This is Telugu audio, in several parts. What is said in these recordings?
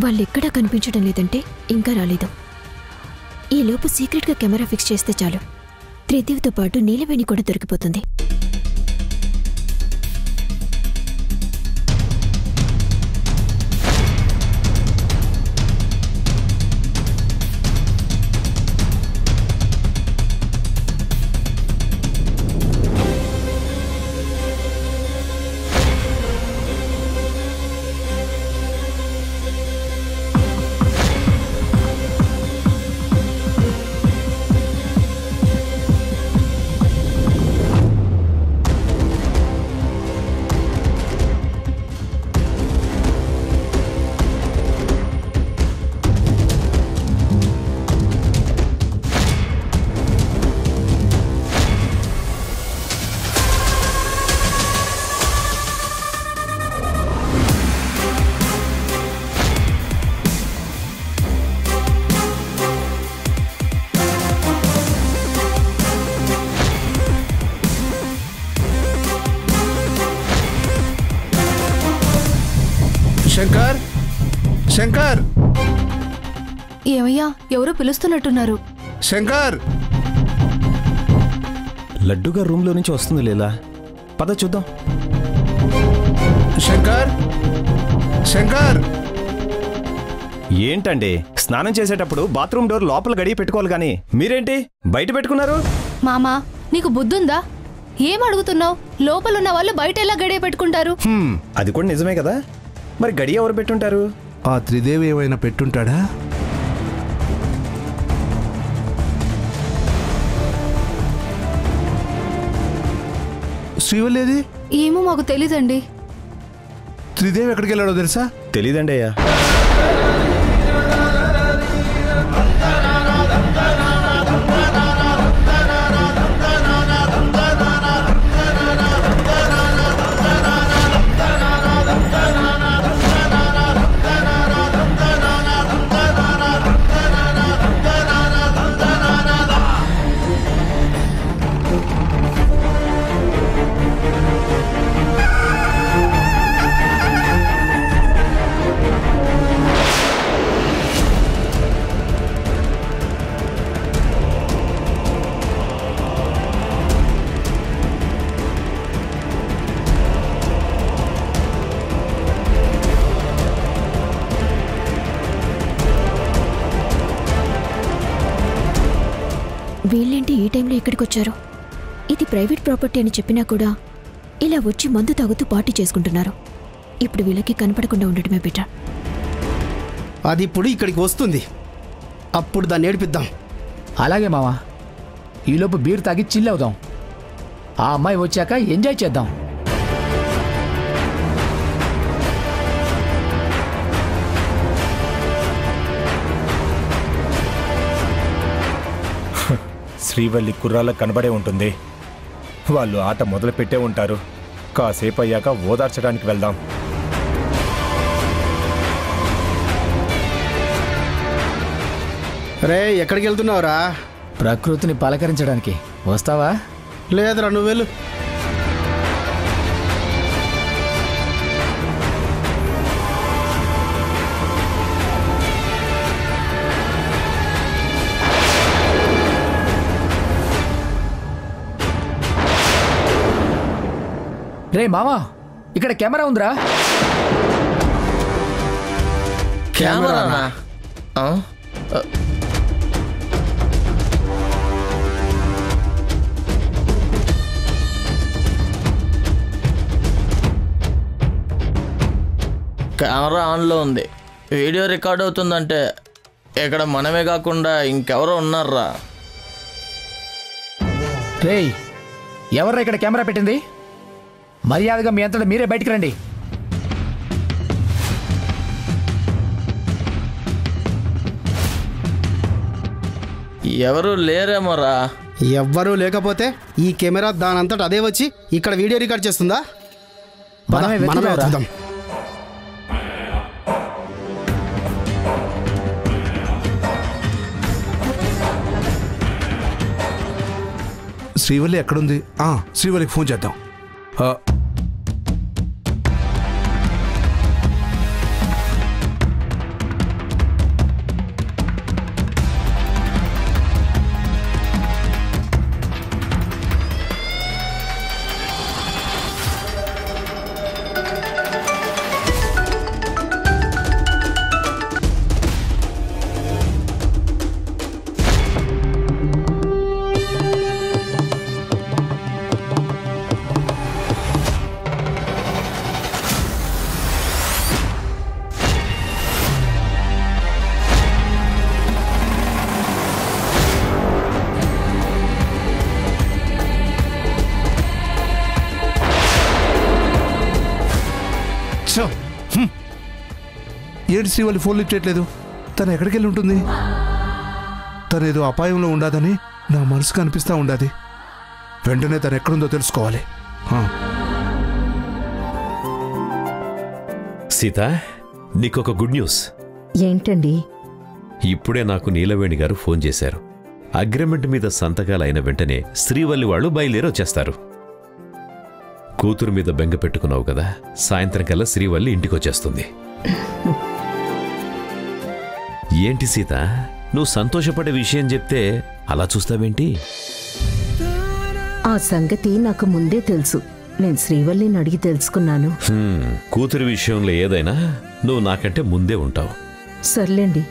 వాళ్ళెక్కడా కనిపించడం లేదంటే ఇంకా రాలేదు. ఈలోపు సీక్రెట్గా కెమెరా ఫిక్స్ చేస్తే చాలు, త్రిదేవితో పాటు నీలవేణి కూడా దొరికిపోతుంది. శంకర్, శంకర్! ఏమయ్యా, ఎవరో పిలుస్తున్నట్టున్నారు. శంకర్! లడ్డుగా రూమ్లో నుంచి వస్తుంది లీలా, పద చూద్దాం. శంకర్, శంకర్! ఏంటండి, స్నానం చేసేటప్పుడు బాత్రూమ్ డోర్ లోపల గడియ పెట్టుకోవాలి కానీ మీరేంటి బయట పెట్టుకున్నారు? మామా, నీకు బుద్ధుందా? ఏం అడుగుతున్నావు? లోపలున్న వాళ్ళు బయట ఎలా గడియ పెట్టుకుంటారు? అది కూడా నిజమే కదా, మరి గడియ ఎవరు పెట్టుంటారు? ఆ త్రిదేవి ఏమైనా పెట్టుంటాడా? శ్రీవల్లేది? ఏమో మాకు తెలీదండి. త్రిదేవి ఎక్కడికి వెళ్ళాడో తెలుసా? తెలీదండి అయ్యా. వీళ్ళేంటి ఈ టైంలో ఇక్కడికి వచ్చారు? ఇది ప్రైవేట్ ప్రాపర్టీ అని చెప్పినా కూడా ఇలా వచ్చి మందు తాగుతూ పార్టీ చేసుకుంటున్నారు. ఇప్పుడు వీళ్ళకి కనపడకుండా ఉండటమే బెటర్. అది ఇప్పుడు ఇక్కడికి వస్తుంది, అప్పుడు దాన్ని ఏడిపిద్దాం. అలాగే మావా, ఈలోపు బీర్ తాగి చిల్ అవుదాం. ఆ అమ్మాయి వచ్చాక ఎంజాయ్ చేద్దాం. శ్రీవల్లి కుర్రాళ్ళకు కనబడే ఉంటుంది. వాళ్ళు ఆట మొదలు పెట్టే ఉంటారు. కాసేపు అయ్యాక ఓదార్చడానికి వెళ్దాం. రే, ఎక్కడికి వెళ్తున్నావురా? ప్రకృతిని పలకరించడానికి. వస్తావా? లేదురా, నువ్వు వెళ్ళు. రే మావా, ఇక్కడ కెమెరా ఉందిరా. కెమెరానా? కెమెరా ఆన్లో ఉంది, వీడియో రికార్డ్ అవుతుందంటే ఇక్కడ మనమే కాకుండా ఇంకెవరో ఉన్నారా? రేయ్, ఎవర్రా ఇక్కడ కెమెరా పెట్టింది? మర్యాదగా మీ అంతటా మీరే బయటికి రండి. ఎవరు లేరేమోరా. ఎవ్వరూ లేకపోతే ఈ కెమెరా దానంతట అదే వచ్చి ఇక్కడ వీడియో రికార్డ్ చేస్తుందా? మనమే వెతుకుదాం. శ్రీవల్లి ఎక్కడుంది? శ్రీవల్లికి ఫోన్ చేద్దాం. ఏంటి శ్రీవల్లి ఫోన్ లిఫ్ట్ చేయట్లేదు? తను ఎక్కడికి వెళ్ళి ఉంటుంది? తను ఏదో అపాయంలో ఉండదని నా మనసుకు అనిపిస్తూ ఉండదు. వెంటనే తను ఎక్కడుందో తెలుసుకోవాలి. సీత, నీకొక గుడ్ న్యూస్. ఏంటండి? ఇప్పుడే నాకు నీలవేణి గారు ఫోన్ చేశారు. అగ్రిమెంట్ మీద సంతకాలు అయిన వెంటనే శ్రీవల్లి వాళ్ళు బయలుదేరి వచ్చేస్తారు. కూతురు మీద బెంగ పెట్టుకున్నావు కదా, సాయంత్రం కల్లా శ్రీవల్లి ఇంటికొచ్చేస్తుంది. ఏంటి సీత, నువ్వు సంతోషపడే విషయం చెప్తే అలా చూస్తావేంటి? ఆ సంగతి నాకు ముందే తెలుసు. నేను శ్రీవల్లిని అడిగి తెలుసుకున్నాను. కూతురి విషయంలో ఏదైనా నువ్వు నాకంటే ముందే ఉంటావు. సర్లేండి,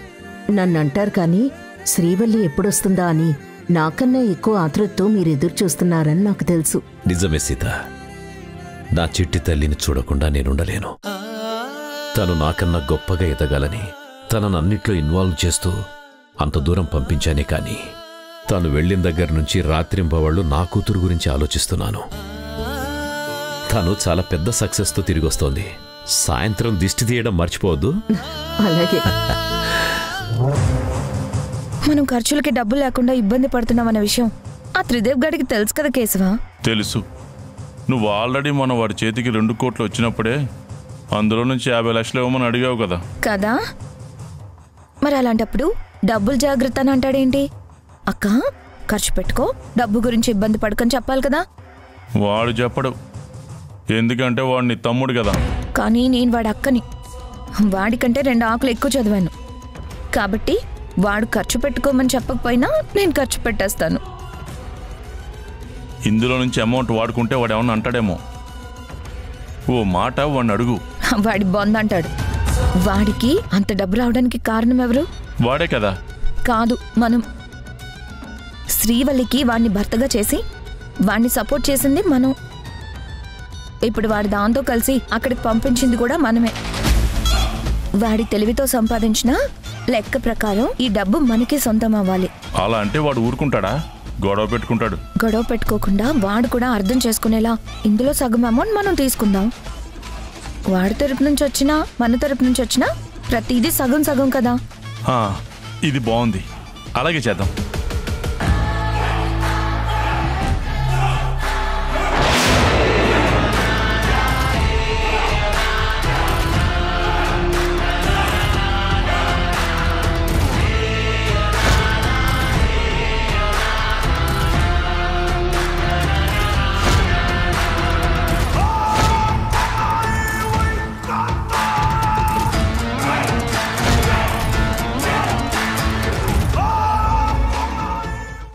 నన్ను అంటారు కానీ శ్రీవల్లి ఎప్పుడొస్తుందా అని నాకన్నా ఎక్కువ ఆతృతతో మీరు ఎదురు చూస్తున్నారని నాకు తెలుసు. నిజమే సీత, నా చిట్టి తల్లిని చూడకుండా నేనుండలేను. తను నాకన్నా గొప్పగా ఎదగాలని తనను అన్నిట్లో ఇన్వాల్వ్ చేస్తూ అంత దూరం పంపించానే కానీ తాను వెళ్ళిన దగ్గర నుంచి రాత్రింబవళ్ళు నా కూతురు గురించి ఆలోచిస్తున్నాను. తను చాలా పెద్ద సక్సెస్తో తిరిగొస్తోంది. సాయంత్రం దిష్టి తీయడం మర్చిపోవద్దు. అలాగే. మనం ఖర్చులకి డబ్బు లేకుండా ఇబ్బంది పడుతున్నామన్న విషయం ఆ త్రిదేవ్ గడికి తెలుసు కదా కేశవ? తెలుసు. నువ్వు ఆల్రెడీ మన వాడి చేతికి 2 కోట్లు వచ్చినప్పుడే అందులో నుంచి 50 లక్షలు ఇవ్వమని అడిగావు కదా. కదా, మరి అలాంటప్పుడు డబ్బులు జాగ్రత్త అని అంటాడేంటి? అక్క, ఖర్చు పెట్టుకో, డబ్బు గురించి ఇబ్బంది పడుకొని చెప్పాలి కదా. వాడు చెప్పడు, ఎందుకంటే వాడు నీ తమ్ముడు కదా. కానీ నేను వాడి అక్కని, వాడికంటే 2 ఆకులు ఎక్కువ చదివాను కాబట్టి వాడు ఖర్చు పెట్టుకోమని చెప్పకపోయినా నేను ఖర్చు పెట్టేస్తాను. ఇందులో నుంచి అమౌంట్ వాడుకుంటే వాడు ఏమన్నా అంటాడేమో. ఓ మాట వాడిని అడుగు. వాడి బొంద అంటాడు. వాడికి అంత డబ్బు రావడానికి కారణం ఎవరు? వాడే కదా. కాదు, మనం. శ్రీవల్లికి వాడిని భర్తగా చేసి వాడిని సపోర్ట్ చేసింది మనం. ఇప్పుడు వాడి దాంతో కలిసి అక్కడికి పంపించింది కూడా మనమే. వాడి తెలివితో సంపాదించిన లెక్క ప్రకారం ఈ డబ్బు మనకి సొంతం అవ్వాలి. అలా అంటే వాడు ఊరుకుంటాడా? గొడవ పెట్టుకుంటాడు. గొడవ పెట్టుకోకుండా వాడు కూడా అర్థం చేసుకునేలా ఇందులో సగం అమౌంట్ మనం తీసుకుందాం. వాడి తరపు నుంచి వచ్చినా మన తరపు నుంచి వచ్చినా ప్రతిదీ సగం సగం కదా. ఇది బాగుంది, అలాగే చేద్దాం.